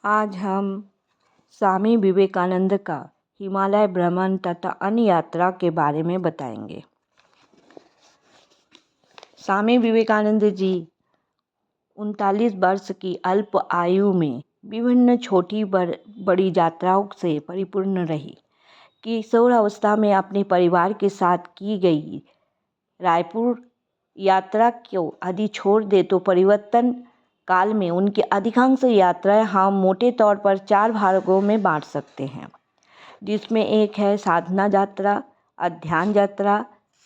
आज हम स्वामी विवेकानंद का हिमालय भ्रमण तथा अन्य यात्रा के बारे में बताएंगे। स्वामी विवेकानंद जी 39 वर्ष की अल्प आयु में विभिन्न छोटी बड़ी यात्राओं से परिपूर्ण रही। किशोर अवस्था में अपने परिवार के साथ की गई रायपुर यात्रा को यदि छोड़ दे तो परिवर्तन काल में उनकी अधिकांश यात्राएं हम मोटे तौर पर 4 भागों में बांट सकते हैं, जिसमें एक है साधना यात्रा, अध्ययन यात्रा,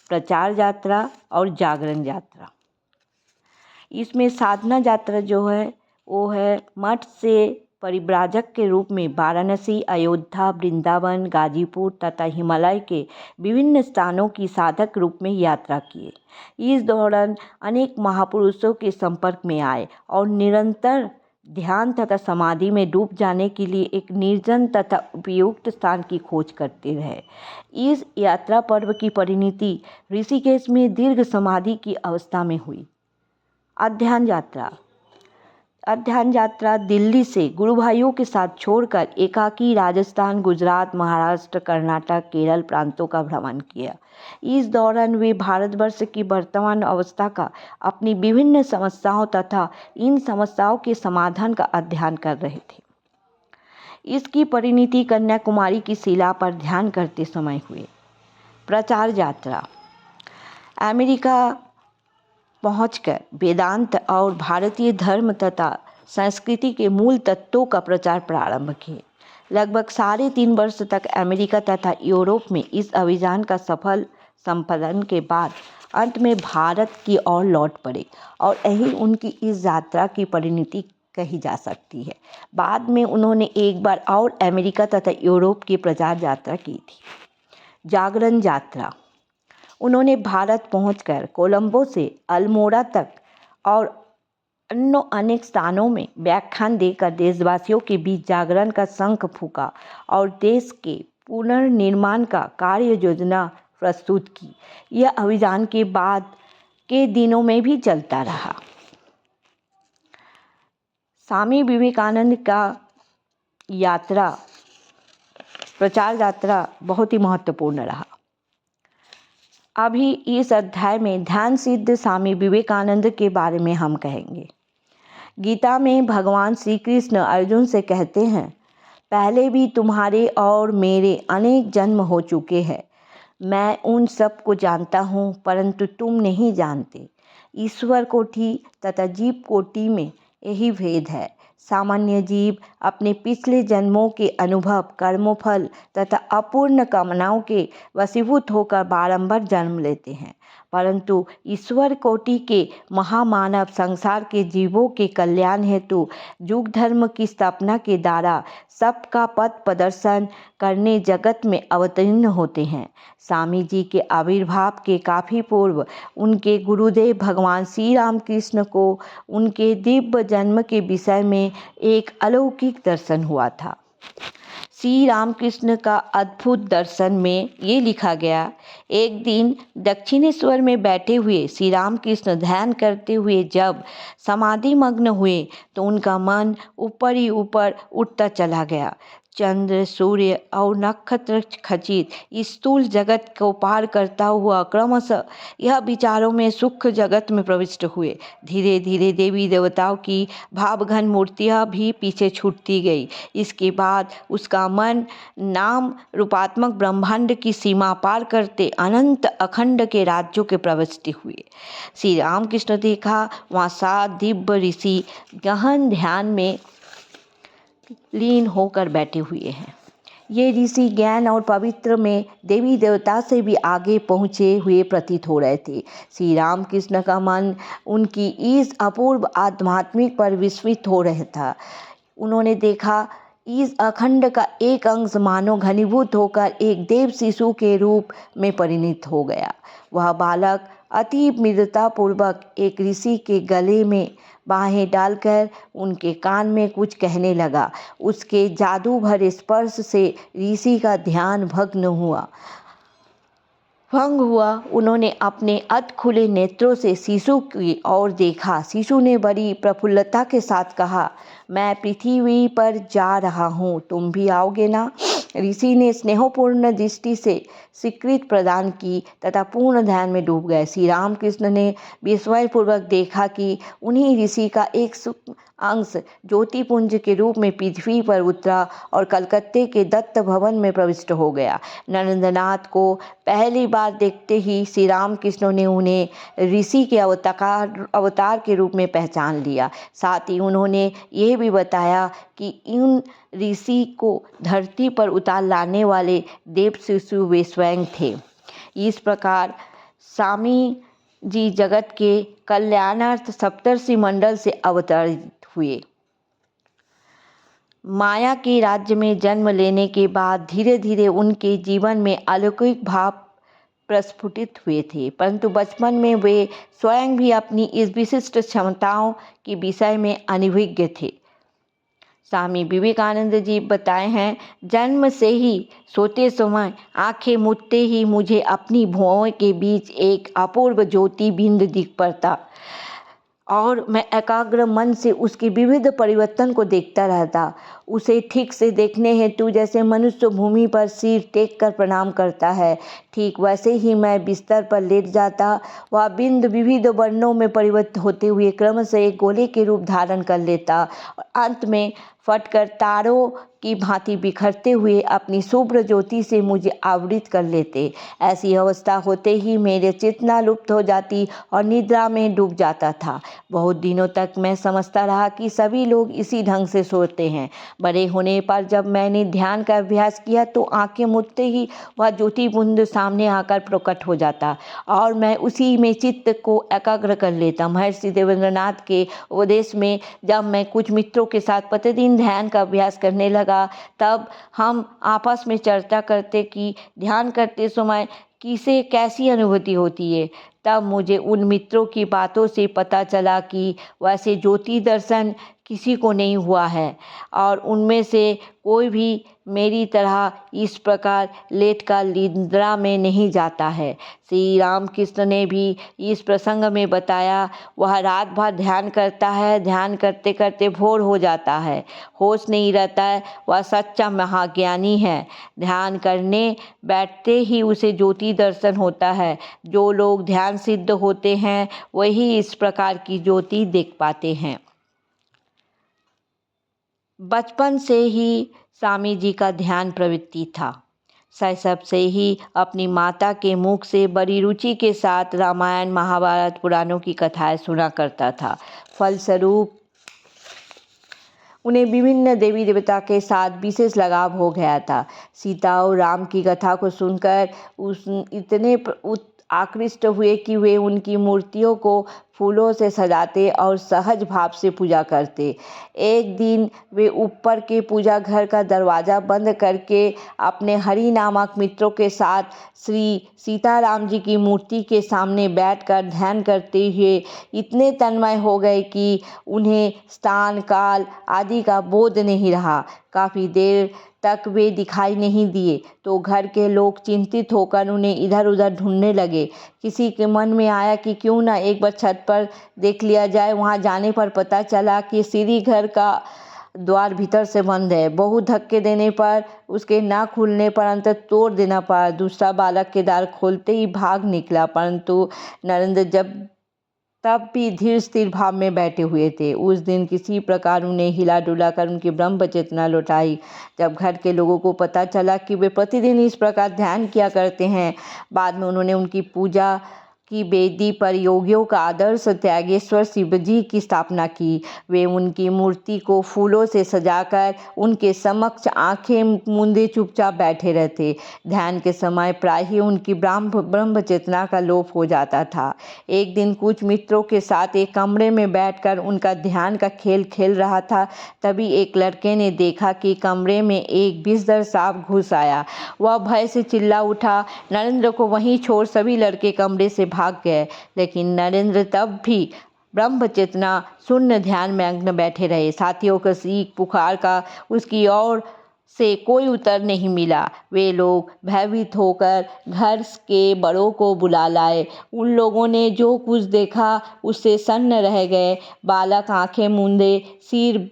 प्रचार यात्रा और जागरण यात्रा। इसमें साधना यात्रा जो है वो है मठ से परिव्राजक के रूप में वाराणसी, अयोध्या, वृंदावन, गाजीपुर तथा हिमालय के विभिन्न स्थानों की साधक रूप में यात्रा किए। इस दौरान अनेक महापुरुषों के संपर्क में आए और निरंतर ध्यान तथा समाधि में डूब जाने के लिए एक निर्जन तथा उपयुक्त स्थान की खोज करते रहे। इस यात्रा पर्व की परिणति ऋषिकेश में दीर्घ समाधि की अवस्था में हुई। अध्ययन यात्रा दिल्ली से गुरु भाइयों के साथ छोड़कर एकाकी राजस्थान, गुजरात, महाराष्ट्र, कर्नाटक, केरल प्रांतों का भ्रमण किया। इस दौरान वे भारतवर्ष की वर्तमान अवस्था का, अपनी विभिन्न समस्याओं तथा इन समस्याओं के समाधान का अध्ययन कर रहे थे। इसकी परिणति कन्याकुमारी की शिला पर ध्यान करते समय हुए। प्रचार यात्रा अमेरिका पहुंचकर वेदांत और भारतीय धर्म तथा संस्कृति के मूल तत्वों का प्रचार प्रारंभ किए। लगभग 3.5 वर्ष तक अमेरिका तथा यूरोप में इस अभियान का सफल संपादन के बाद अंत में भारत की ओर लौट पड़े और यही उनकी इस यात्रा की परिणति कही जा सकती है। बाद में उन्होंने एक बार और अमेरिका तथा यूरोप की प्रचार यात्रा की थी। जागरण यात्रा उन्होंने भारत पहुंचकर कोलंबो से अल्मोड़ा तक और अन्य अनेक स्थानों में व्याख्यान देकर देशवासियों के बीच जागरण का शंख फूंका और देश के पुनर्निर्माण का कार्य योजना प्रस्तुत की। यह अभियान के बाद के दिनों में भी चलता रहा। स्वामी विवेकानंद का प्रचार यात्रा बहुत ही महत्वपूर्ण रहा। अभी इस अध्याय में ध्यान सिद्ध स्वामी विवेकानंद के बारे में हम कहेंगे। गीता में भगवान श्री कृष्ण अर्जुन से कहते हैं, पहले भी तुम्हारे और मेरे अनेक जन्म हो चुके हैं। मैं उन सब को जानता हूँ, परंतु तुम नहीं जानते। ईश्वर कोटि तथा जीव कोटि में यही भेद है। सामान्य जीव अपने पिछले जन्मों के अनुभव, कर्मफल तथा अपूर्ण कामनाओं के वशीभूत होकर बारंबार जन्म लेते हैं, परंतु ईश्वर कोटि के महामानव संसार के जीवों के कल्याण हेतु युग धर्म की स्थापना के द्वारा सबका पथ प्रदर्शन करने जगत में अवतीर्ण होते हैं। स्वामी जी के आविर्भाव के काफ़ी पूर्व उनके गुरुदेव भगवान श्री रामकृष्ण को उनके दिव्य जन्म के विषय में एक अलौकिक दर्शन हुआ था। श्री रामकृष्ण का अद्भुत दर्शन में ये लिखा गया, एक दिन दक्षिणेश्वर में बैठे हुए श्री रामकृष्ण ध्यान करते हुए जब समाधि मग्न हुए तो उनका मन ऊपर ही ऊपर उठता चला गया। चंद्र, सूर्य और नक्षत्र खचित स्थूल जगत को पार करता हुआ क्रमशः यह विचारों में सूक्ष्म जगत में प्रविष्ट हुए। धीरे धीरे देवी देवताओं की भावघन मूर्तियाँ भी पीछे छूटती गई। इसके बाद उसका मन नाम रूपात्मक ब्रह्मांड की सीमा पार करते अनंत अखंड के राज्यों के प्रविष्ट हुए। श्री रामकृष्ण देखा वहाँ 7 दिव्य ऋषि गहन ध्यान में लीन होकर बैठे हुए हैं। ये ऋषि ज्ञान और पवित्र में देवी देवता से भी आगे पहुँचे हुए प्रतीत हो रहे थे। श्री रामकृष्ण का मन उनकी इस अपूर्व आध्यात्मिक पर विस्मित हो रहा था। उन्होंने देखा इस अखंड का एक अंश मानो घनीभूत होकर एक देव शिशु के रूप में परिणत हो गया। वह बालक अति मृदुतापूर्वक एक ऋषि के गले में बाहें डालकर उनके कान में कुछ कहने लगा। उसके जादू भरे स्पर्श से ऋषि का ध्यान भग्न हुआ। भंग हुआ। उन्होंने अपने अध खुले नेत्रों से शिशु की ओर देखा। शिशु ने बड़ी प्रफुल्लता के साथ कहा, मैं पृथ्वी पर जा रहा हूँ, तुम भी आओगे ना? ऋषि ने स्नेहपूर्ण दृष्टि से स्वीकृति प्रदान की तथा पूर्ण ध्यान में डूब गए। श्री रामकृष्ण ने विस्मयपूर्वक देखा कि उन्हीं ऋषि का एक सूक्ष्म अंश ज्योतिपुंज के रूप में पृथ्वी पर उतरा और कलकत्ते के दत्त भवन में प्रविष्ट हो गया। नरेंद्रनाथ को पहली बार देखते ही श्री रामकृष्ण ने उन्हें ऋषि के अवतार के रूप में पहचान लिया। साथ ही उन्होंने यह भी बताया कि इन ऋषि को धरती पर उतार लाने वाले देव शिशु वे स्वयं थे। इस प्रकार स्वामी जी जगत के कल्याणार्थ सप्तर्षि मंडल से अवतरित हुए। माया के राज्य में जन्म लेने के बाद धीरे धीरे उनके जीवन में अलौकिक भाव प्रस्फुटित हुए थे, परंतु बचपन में वे स्वयं भी अपनी इस विशिष्ट क्षमताओं के विषय में अनभिज्ञ थे। स्वामी विवेकानंद जी बताए हैं, जन्म से ही सोते समय आंखें मूंदते ही मुझे अपनी भुवों के बीच एक अपूर्व ज्योति बिंद दिख पड़ता और मैं एकाग्र मन से उसके विविध परिवर्तन को देखता रहता। उसे ठीक से देखने हेतु जैसे मनुष्य भूमि पर सिर टेक कर प्रणाम करता है, ठीक वैसे ही मैं बिस्तर पर लेट जाता। वह बिंद विविध वर्णों में परिवर्तित होते हुए क्रमशः एक गोले के रूप धारण कर लेता और अंत में फटकर तारों की भांति बिखरते हुए अपनी शुभ्र ज्योति से मुझे आवृत कर लेते। ऐसी अवस्था होते ही मेरी चेतना लुप्त हो जाती और निद्रा में डूब जाता था। बहुत दिनों तक मैं समझता रहा कि सभी लोग इसी ढंग से सोते हैं। बड़े होने पर जब मैंने ध्यान का अभ्यास किया तो आंखें मूंदते ही वह ज्योतिपुंज सामने आकर प्रकट हो जाता और मैं उसी में चित्त को एकाग्र कर लेता। महर्षि देवेंद्रनाथ के उपदेश में जब मैं कुछ मित्रों के साथ प्रतिदिन ध्यान का अभ्यास करने लगा, तब हम आपस में चर्चा करते कि ध्यान करते समय किसे कैसी अनुभूति होती है। तब मुझे उन मित्रों की बातों से पता चला कि वैसे ज्योति दर्शन किसी को नहीं हुआ है और उनमें से कोई भी मेरी तरह इस प्रकार लेटकर निद्रा में नहीं जाता है। श्री रामकृष्ण ने भी इस प्रसंग में बताया, वह रात भर ध्यान करता है, ध्यान करते करते भोर हो जाता है, होश नहीं रहता है, वह सच्चा महाज्ञानी है। ध्यान करने बैठते ही उसे ज्योति दर्शन होता है। जो लोग ध्यान सिद्ध होते हैं वही इस प्रकार की ज्योति देख पाते हैं। बचपन से ही स्वामी जी का ध्यान प्रवृत्ति था। शैशव से ही अपनी माता के मुख से बड़ी रुचि के साथ रामायण महाभारत पुराणों की कथाएं सुना करता था। फलस्वरूप उन्हें विभिन्न देवी देवता के साथ विशेष लगाव हो गया था। सीता और राम की कथा को सुनकर इतने आकृष्ट हुए कि वे उनकी मूर्तियों को फूलों से सजाते और सहज भाव से पूजा करते। एक दिन वे ऊपर के पूजा घर का दरवाज़ा बंद करके अपने हरि नामक मित्रों के साथ श्री सीताराम जी की मूर्ति के सामने बैठकर ध्यान करते हुए इतने तन्मय हो गए कि उन्हें स्थान काल आदि का बोध नहीं रहा। काफ़ी देर तक वे दिखाई नहीं दिए तो घर के लोग चिंतित होकर उन्हें इधर उधर ढूंढने लगे। किसी के मन में आया कि क्यों ना एक बार छत पर देख लिया जाए। वहां जाने पर पता चला कि सीढ़ी घर का द्वार भीतर से बंद है। बहुत धक्के देने पर उसके ना खुलने पर अंत तोड़ देना पड़ा। दूसरा बालक के द्वार खोलते ही भाग निकला, परंतु नरेंद्र तब भी धीर स्थिर भाव में बैठे हुए थे। उस दिन किसी प्रकार उन्हें हिला डुला कर उनकी ब्रह्म चेतना लौटाई। जब घर के लोगों को पता चला कि वे प्रतिदिन इस प्रकार ध्यान किया करते हैं, बाद में उन्होंने उनकी पूजा की वेदी पर योगियों का आदर्श त्यागेश्वर शिव जी की स्थापना की। वे उनकी मूर्ति को फूलों से सजाकर उनके समक्ष आंखें मूंदे चुपचाप बैठे रहते। ध्यान के समय प्राय ही उनकी ब्रह्म चेतना का लोप हो जाता था। एक दिन कुछ मित्रों के साथ एक कमरे में बैठकर उनका ध्यान का खेल खेल रहा था। तभी एक लड़के ने देखा कि कमरे में एक विषधर सांप घुस आया। वह भय से चिल्ला उठा। नरेंद्र को वहीं छोड़ सभी लड़के कमरे से भाग गए, लेकिन नरेंद्र तब भी ब्रह्म चेतना शून्य ध्यान में मग्न बैठे रहे। साथियों का सीख पुकार का उसकी ओर से कोई उत्तर नहीं मिला। वे लोग भयभीत होकर घर के बड़ों को बुला लाए। उन लोगों ने जो कुछ देखा उससे सन्न रह गए। बालक आंखें मूंदे सिर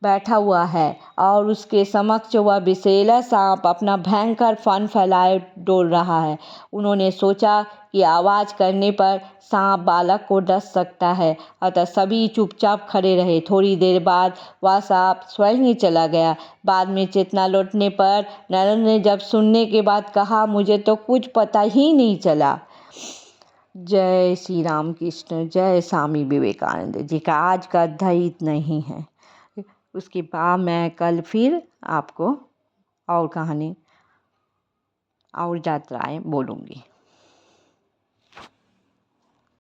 बैठा हुआ है और उसके समक्ष वह विषैला सांप अपना भयंकर फन फैलाए डोल रहा है। उन्होंने सोचा कि आवाज़ करने पर सांप बालक को डस सकता है, अतः सभी चुपचाप खड़े रहे। थोड़ी देर बाद वह सांप स्वयं ही चला गया। बाद में चेतना लौटने पर नरेंद्र ने जब सुनने के बाद कहा, मुझे तो कुछ पता ही नहीं चला। जय श्री राम कृष्ण, जय स्वामी विवेकानंद जी का आज का अध्याय इतना ही है। उसके बाद मैं कल फिर आपको और कहानी और यात्राएं बोलूँगी।